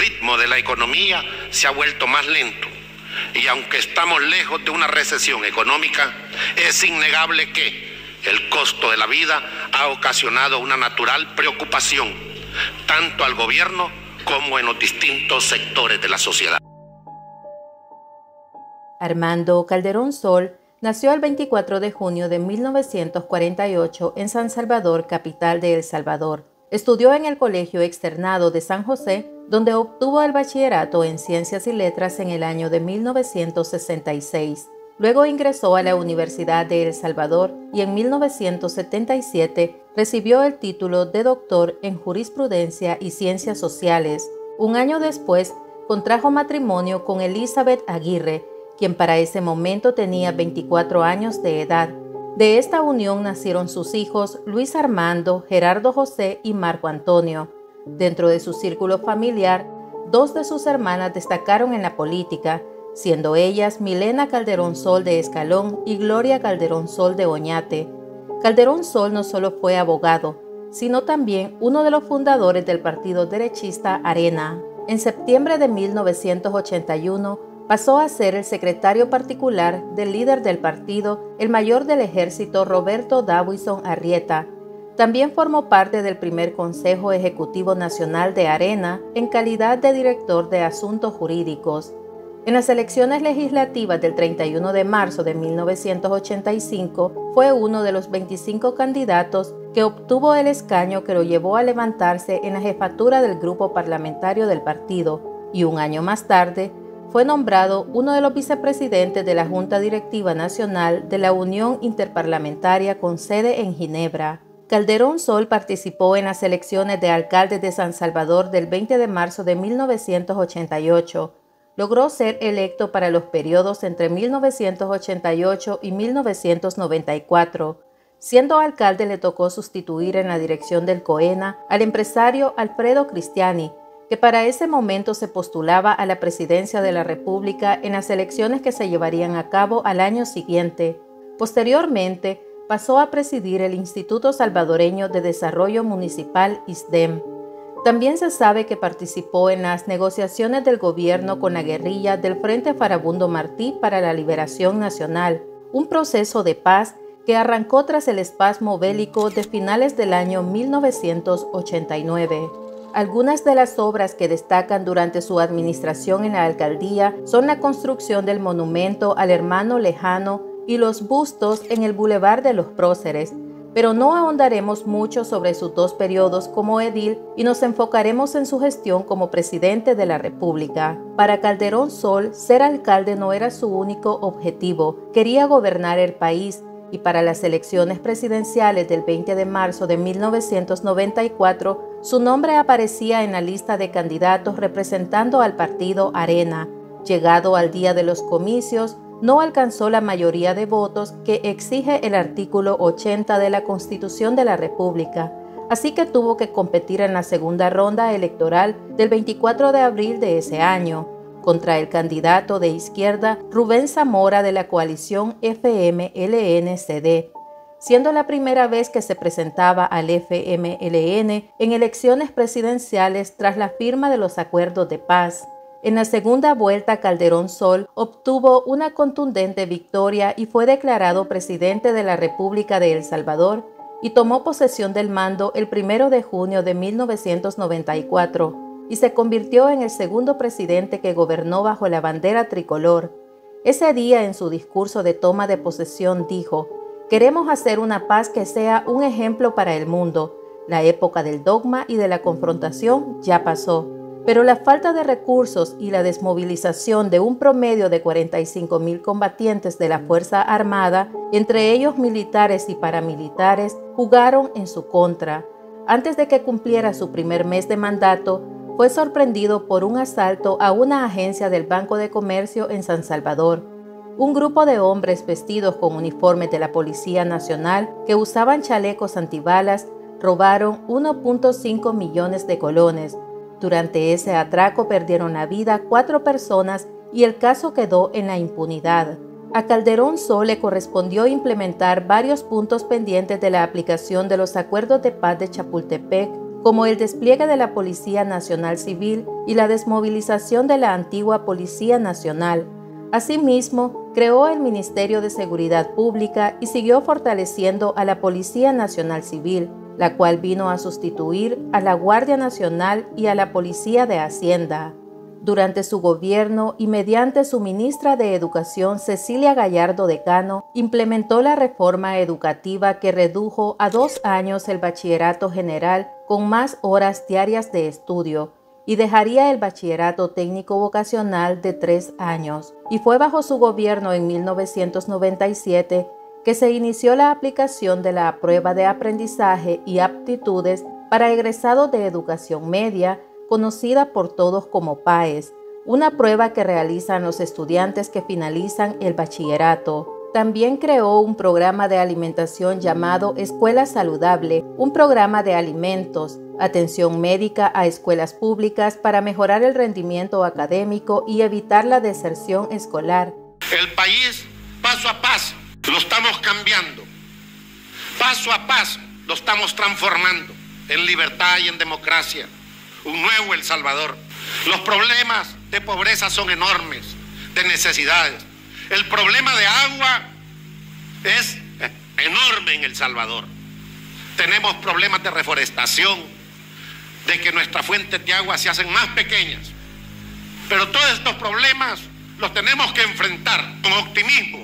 ritmo de la economía se ha vuelto más lento y aunque estamos lejos de una recesión económica, es innegable que el costo de la vida ha ocasionado una natural preocupación tanto al gobierno como en los distintos sectores de la sociedad. Armando Calderón Sol nació el 24 de junio de 1948 en San Salvador, capital de El Salvador. Estudió en el Colegio Externado de San José, donde obtuvo el bachillerato en Ciencias y Letras en el año de 1966. Luego ingresó a la Universidad de El Salvador y en 1977 recibió el título de doctor en Jurisprudencia y Ciencias Sociales. Un año después, contrajo matrimonio con Elizabeth Aguirre, quien para ese momento tenía 24 años de edad. De esta unión nacieron sus hijos Luis Armando, Gerardo José y Marco Antonio. Dentro de su círculo familiar, dos de sus hermanas destacaron en la política, siendo ellas Milena Calderón Sol de Escalón y Gloria Calderón Sol de Oñate. Calderón Sol no solo fue abogado, sino también uno de los fundadores del partido derechista Arena. En septiembre de 1981, pasó a ser el secretario particular del líder del partido, el mayor del ejército Roberto Davison Arrieta. También formó parte del primer Consejo Ejecutivo Nacional de Arena en calidad de director de Asuntos Jurídicos. En las elecciones legislativas del 31 de marzo de 1985 fue uno de los 25 candidatos que obtuvo el escaño que lo llevó a levantarse en la jefatura del grupo parlamentario del partido y un año más tarde fue nombrado uno de los vicepresidentes de la Junta Directiva Nacional de la Unión Interparlamentaria con sede en Ginebra. Calderón Sol participó en las elecciones de alcalde de San Salvador del 20 de marzo de 1988. Logró ser electo para los periodos entre 1988 y 1994. Siendo alcalde le tocó sustituir en la dirección del COENA al empresario Alfredo Cristiani, que para ese momento se postulaba a la presidencia de la República en las elecciones que se llevarían a cabo al año siguiente. Posteriormente, pasó a presidir el Instituto Salvadoreño de Desarrollo Municipal ISDEM. También se sabe que participó en las negociaciones del gobierno con la guerrilla del Frente Farabundo Martí para la Liberación Nacional, un proceso de paz que arrancó tras el espasmo bélico de finales del año 1989. Algunas de las obras que destacan durante su administración en la alcaldía son la construcción del monumento al hermano lejano y los bustos en el Boulevard de los Próceres, pero no ahondaremos mucho sobre sus dos periodos como edil y nos enfocaremos en su gestión como presidente de la República. Para Calderón Sol, ser alcalde no era su único objetivo, quería gobernar el país, y para las elecciones presidenciales del 20 de marzo de 1994, su nombre aparecía en la lista de candidatos representando al partido Arena. Llegado al día de los comicios, no alcanzó la mayoría de votos que exige el artículo 80 de la Constitución de la República, así que tuvo que competir en la segunda ronda electoral del 24 de abril de ese año, contra el candidato de izquierda Rubén Zamora de la coalición FMLN-CD, siendo la primera vez que se presentaba al FMLN en elecciones presidenciales tras la firma de los acuerdos de paz. En la segunda vuelta, Calderón Sol obtuvo una contundente victoria y fue declarado presidente de la República de El Salvador y tomó posesión del mando el 1 de junio de 1994 y se convirtió en el segundo presidente que gobernó bajo la bandera tricolor. Ese día, en su discurso de toma de posesión, dijo: «Queremos hacer una paz que sea un ejemplo para el mundo. La época del dogma y de la confrontación ya pasó». Pero la falta de recursos y la desmovilización de un promedio de 45,000 combatientes de la Fuerza Armada, entre ellos militares y paramilitares, jugaron en su contra. Antes de que cumpliera su primer mes de mandato, fue sorprendido por un asalto a una agencia del Banco de Comercio en San Salvador. Un grupo de hombres vestidos con uniformes de la Policía Nacional que usaban chalecos antibalas robaron 1.5 millones de colones. Durante ese atraco perdieron la vida 4 personas y el caso quedó en la impunidad. A Calderón Sol le correspondió implementar varios puntos pendientes de la aplicación de los acuerdos de paz de Chapultepec, como el despliegue de la Policía Nacional Civil y la desmovilización de la antigua Policía Nacional. Asimismo, creó el Ministerio de Seguridad Pública y siguió fortaleciendo a la Policía Nacional Civil, la cual vino a sustituir a la Guardia Nacional y a la Policía de Hacienda. Durante su gobierno y mediante su ministra de Educación, Cecilia Gallardo Decano, implementó la reforma educativa que redujo a 2 años el bachillerato general con más horas diarias de estudio y dejaría el bachillerato técnico vocacional de 3 años. Y fue bajo su gobierno en 1997 que se inició la aplicación de la prueba de aprendizaje y aptitudes para egresados de educación media, conocida por todos como PAES, una prueba que realizan los estudiantes que finalizan el bachillerato. También creó un programa de alimentación llamado Escuela Saludable, un programa de alimentos, atención médica a escuelas públicas para mejorar el rendimiento académico y evitar la deserción escolar. El país, paso a paso, lo estamos cambiando. Paso a paso, lo estamos transformando en libertad y en democracia. Un nuevo El Salvador. Los problemas de pobreza son enormes, de necesidades. El problema de agua es enorme en El Salvador. Tenemos problemas de reforestación, de que nuestras fuentes de agua se hacen más pequeñas. Pero todos estos problemas los tenemos que enfrentar con optimismo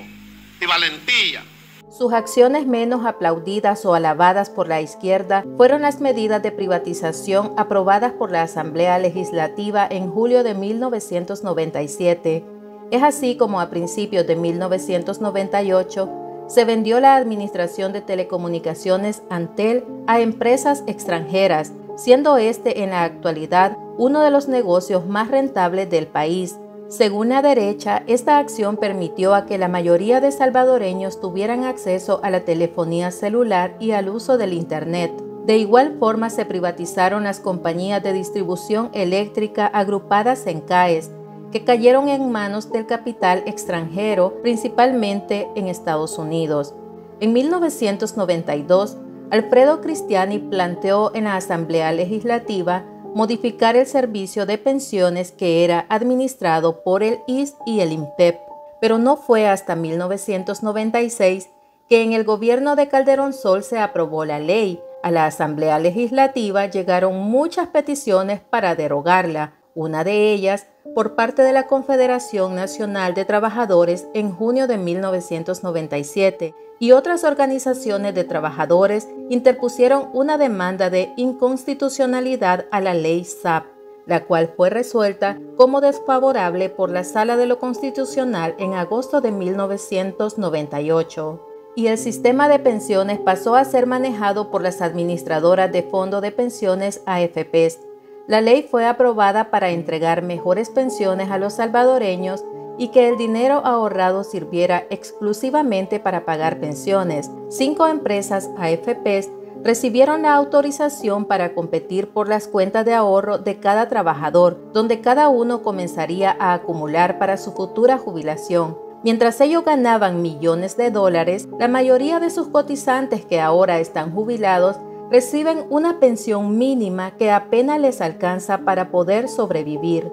y valentía. Sus acciones menos aplaudidas o alabadas por la izquierda fueron las medidas de privatización aprobadas por la Asamblea Legislativa en julio de 1997. Es así como a principios de 1998 se vendió la administración de telecomunicaciones Antel a empresas extranjeras, siendo este en la actualidad uno de los negocios más rentables del país. Según la derecha, esta acción permitió a que la mayoría de salvadoreños tuvieran acceso a la telefonía celular y al uso del Internet. De igual forma, se privatizaron las compañías de distribución eléctrica agrupadas en CAES, que cayeron en manos del capital extranjero, principalmente en Estados Unidos. En 1992, Alfredo Cristiani planteó en la Asamblea Legislativa modificar el servicio de pensiones que era administrado por el IS y el INPEP, pero no fue hasta 1996 que en el gobierno de Calderón Sol se aprobó la ley. A la Asamblea Legislativa llegaron muchas peticiones para derogarla, una de ellas por parte de la Confederación Nacional de Trabajadores en junio de 1997, y otras organizaciones de trabajadores interpusieron una demanda de inconstitucionalidad a la ley SAP, la cual fue resuelta como desfavorable por la Sala de lo Constitucional en agosto de 1998. Y el sistema de pensiones pasó a ser manejado por las administradoras de Fondo de Pensiones AFPs. La ley fue aprobada para entregar mejores pensiones a los salvadoreños y que el dinero ahorrado sirviera exclusivamente para pagar pensiones. 5 empresas AFPs recibieron la autorización para competir por las cuentas de ahorro de cada trabajador, donde cada uno comenzaría a acumular para su futura jubilación. Mientras ellos ganaban millones de dólares, la mayoría de sus cotizantes que ahora están jubilados reciben una pensión mínima que apenas les alcanza para poder sobrevivir.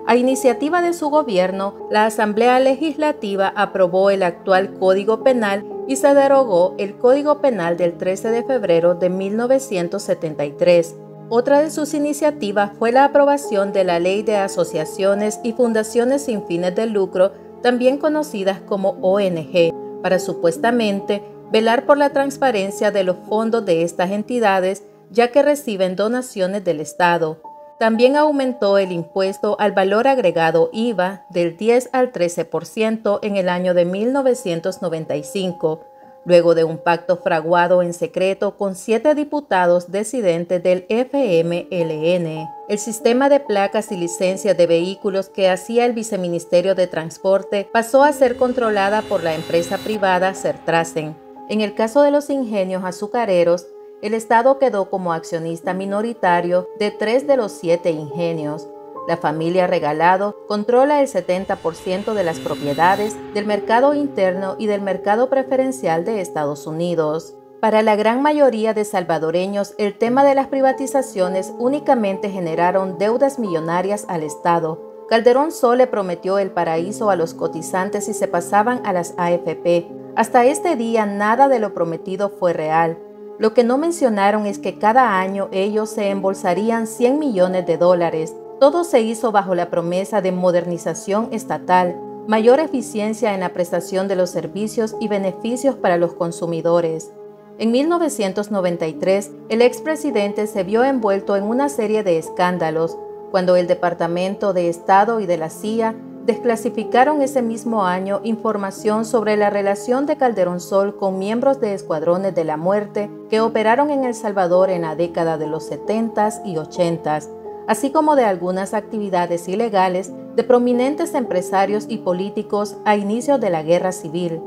A iniciativa de su gobierno, la Asamblea Legislativa aprobó el actual Código Penal y se derogó el Código Penal del 13 de febrero de 1973. Otra de sus iniciativas fue la aprobación de la Ley de Asociaciones y Fundaciones sin fines de lucro, también conocidas como ONG, para supuestamente velar por la transparencia de los fondos de estas entidades, ya que reciben donaciones del Estado. También aumentó el impuesto al valor agregado IVA del 10 al 13% en el año de 1995, luego de un pacto fraguado en secreto con 7 diputados disidentes del FMLN. El sistema de placas y licencias de vehículos que hacía el Viceministerio de Transporte pasó a ser controlada por la empresa privada Sertrasen. En el caso de los ingenios azucareros, el Estado quedó como accionista minoritario de 3 de los 7 ingenios. La familia Regalado controla el 70% de las propiedades del mercado interno y del mercado preferencial de Estados Unidos. Para la gran mayoría de salvadoreños, el tema de las privatizaciones únicamente generaron deudas millonarias al Estado. Calderón Sol le prometió el paraíso a los cotizantes si se pasaban a las AFP. Hasta este día nada de lo prometido fue real. Lo que no mencionaron es que cada año ellos se embolsarían $100 millones. Todo se hizo bajo la promesa de modernización estatal, mayor eficiencia en la prestación de los servicios y beneficios para los consumidores. En 1993, el expresidente se vio envuelto en una serie de escándalos cuando el Departamento de Estado y de la CIA desclasificaron ese mismo año información sobre la relación de Calderón Sol con miembros de escuadrones de la muerte que operaron en El Salvador en la década de los 70s y 80s, así como de algunas actividades ilegales de prominentes empresarios y políticos a inicios de la Guerra Civil.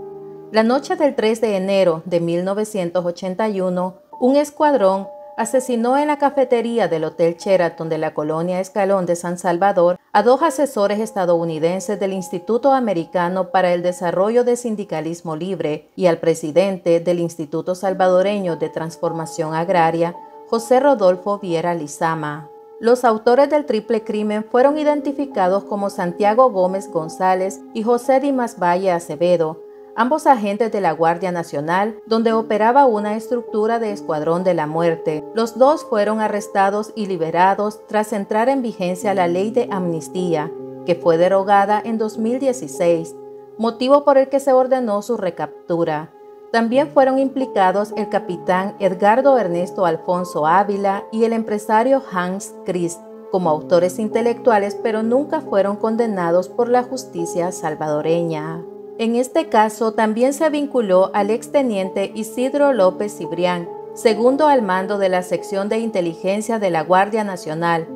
La noche del 3 de enero de 1981, un escuadrón asesinó en la cafetería del Hotel Sheraton de la colonia Escalón de San Salvador a 2 asesores estadounidenses del Instituto Americano para el Desarrollo de Sindicalismo Libre y al presidente del Instituto Salvadoreño de Transformación Agraria, José Rodolfo Viera Lizama. Los autores del triple crimen fueron identificados como Santiago Gómez González y José Dimas Valle Acevedo, ambos agentes de la Guardia Nacional, donde operaba una estructura de escuadrón de la muerte. Los dos fueron arrestados y liberados tras entrar en vigencia la ley de amnistía, que fue derogada en 2016, motivo por el que se ordenó su recaptura. También fueron implicados el capitán Edgardo Ernesto Alfonso Ávila y el empresario Hans Christ como autores intelectuales, pero nunca fueron condenados por la justicia salvadoreña. En este caso también se vinculó al exteniente Isidro López Cibrián, segundo al mando de la sección de inteligencia de la Guardia Nacional.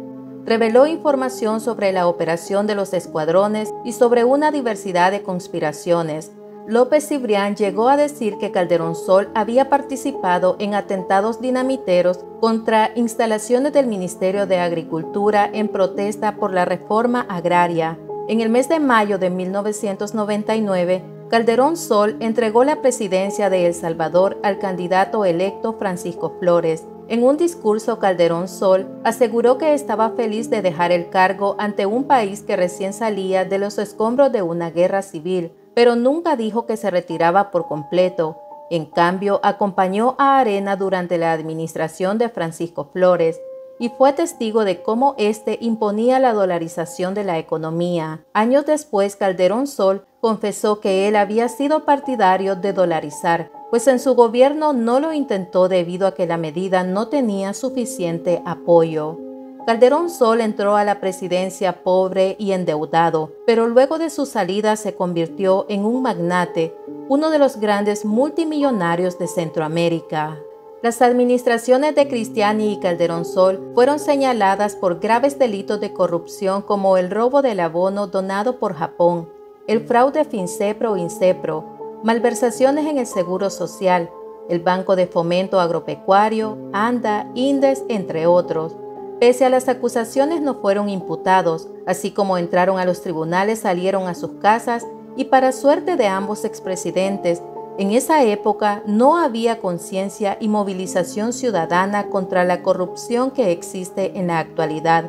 Reveló información sobre la operación de los escuadrones y sobre una diversidad de conspiraciones. López Cibrián llegó a decir que Calderón Sol había participado en atentados dinamiteros contra instalaciones del Ministerio de Agricultura en protesta por la reforma agraria. En el mes de mayo de 1999, Calderón Sol entregó la presidencia de El Salvador al candidato electo Francisco Flores. En un discurso, Calderón Sol aseguró que estaba feliz de dejar el cargo ante un país que recién salía de los escombros de una guerra civil, pero nunca dijo que se retiraba por completo. En cambio, acompañó a Arena durante la administración de Francisco Flores y fue testigo de cómo éste imponía la dolarización de la economía. Años después, Calderón Sol confesó que él había sido partidario de dolarizar, pues en su gobierno no lo intentó debido a que la medida no tenía suficiente apoyo. Calderón Sol entró a la presidencia pobre y endeudado, pero luego de su salida se convirtió en un magnate, uno de los grandes multimillonarios de Centroamérica. Las administraciones de Cristiani y Calderón Sol fueron señaladas por graves delitos de corrupción como el robo del abono donado por Japón, el fraude Fincepro-Incepro, malversaciones en el Seguro Social, el Banco de Fomento Agropecuario, ANDA, INDES, entre otros. Pese a las acusaciones no fueron imputados, así como entraron a los tribunales, salieron a sus casas y para suerte de ambos expresidentes, en esa época no había conciencia y movilización ciudadana contra la corrupción que existe en la actualidad.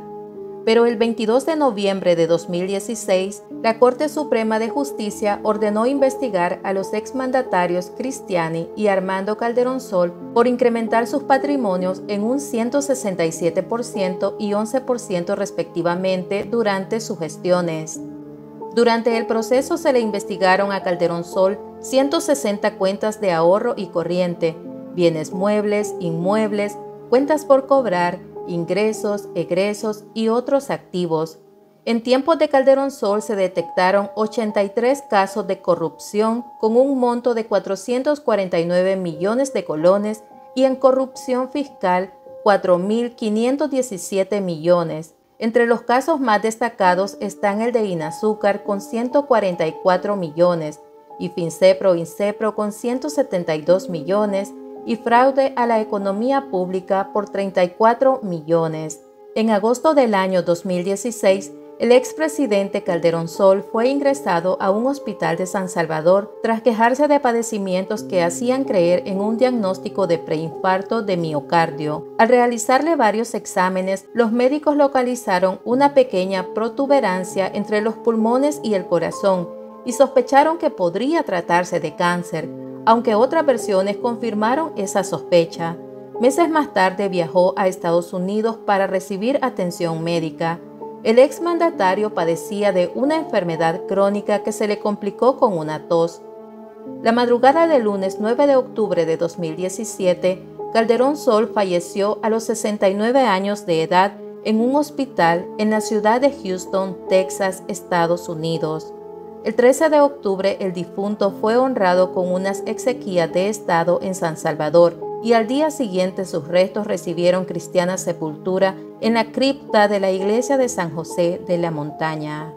Pero el 22 de noviembre de 2016, la Corte Suprema de Justicia ordenó investigar a los exmandatarios Cristiani y Armando Calderón Sol por incrementar sus patrimonios en un 167% y 11% respectivamente durante sus gestiones. Durante el proceso se le investigaron a Calderón Sol 160 cuentas de ahorro y corriente, bienes muebles, inmuebles, cuentas por cobrar, ingresos, egresos y otros activos. En tiempos de Calderón Sol se detectaron 83 casos de corrupción con un monto de 449 millones de colones y en corrupción fiscal 4.517 millones. Entre los casos más destacados están el de Inazúcar con 144 millones y Fincepro-Incepro con 172 millones y fraude a la economía pública por 34 millones. En agosto del año 2016, El expresidente Calderón Sol fue ingresado a un hospital de San Salvador tras quejarse de padecimientos que hacían creer en un diagnóstico de preinfarto de miocardio. Al realizarle varios exámenes, los médicos localizaron una pequeña protuberancia entre los pulmones y el corazón y sospecharon que podría tratarse de cáncer, aunque otras versiones confirmaron esa sospecha. Meses más tarde viajó a Estados Unidos para recibir atención médica. El exmandatario padecía de una enfermedad crónica que se le complicó con una tos. La madrugada del lunes 9 de octubre de 2017, Calderón Sol falleció a los 69 años de edad en un hospital en la ciudad de Houston, Texas, Estados Unidos. El 13 de octubre, el difunto fue honrado con unas exequias de Estado en San Salvador y al día siguiente sus restos recibieron cristiana sepultura en la cripta de la iglesia de San José de la Montaña.